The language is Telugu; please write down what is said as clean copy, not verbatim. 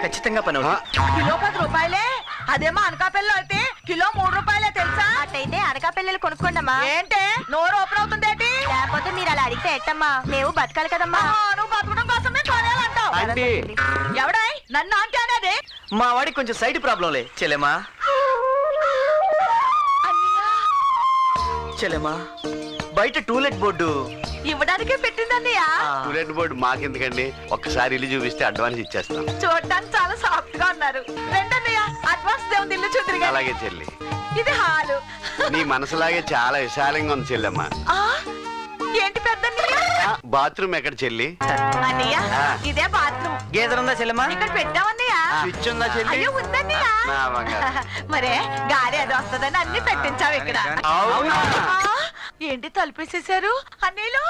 ఖచ్చితంగా పని అవుతుంది. కిలో 10 రూపాయలే. అదేమో అనకాపల్లిలో అయితే కిలో 3 రూపాయలే తెలుసా? అట్టయితే అనకాపల్లిలు కొనుక్కోండమ్మా. ఏంటే నోరు ఓపెన్ అవుతుంది ఏంటి? లేకపోతే మీరు అలా అడిగితే ఎట్టమ్మా, మేము బతకాలి కదమ్మా. నువ్వు బతకడం కోసమే కొనేయాలంటావు. ఎవడాయ్ నన్ను ఆంటీ అనేది? మా వాడికి కొంచెం సైడ్ ప్రాబ్లంలే చెల్లెమా. చెల్లెమా బయట టూలెట్ బోర్డు ఇవ్వడానికే పెట్టిందన్నయ్యా. టూలెట్ బోర్డు మాకెందుకండి, ఒక్కసారి ఇల్లు చూపిస్తే అడ్వాన్స్ ఇచ్చేస్తాం. చూడటానికి చాలా సాఫ్ట్ గా ఉన్నారు. రెండన్నయ్య అడ్వాన్స్ దేవుని ఇల్లు చూద్దరు. అలాగే చెల్లి. ఇది హాలు. నీ మనసులాగే చాలా విశాలంగా ఉంది చెల్లెమ్మ. ఏంటి పెద్దన్నయ్య? బాత్రూమ్ ఎక్కడ చెల్లి? అన్నయ్య ఇదే బాత్రూమ్. గేదెలు ఉందా చెల్లెమా? ఇక్కడ పెట్టామన్నయ్య. స్విచ్ ఉందా చెల్లి? అయ్యో ఉందన్నయ్య. నా బంగారం. మరే గాలి అది వస్తుందని అన్ని పెట్టించావు ఇక్కడ. అవునా? ఏంటి తలుపేసేసారు అన్నయ్యలు?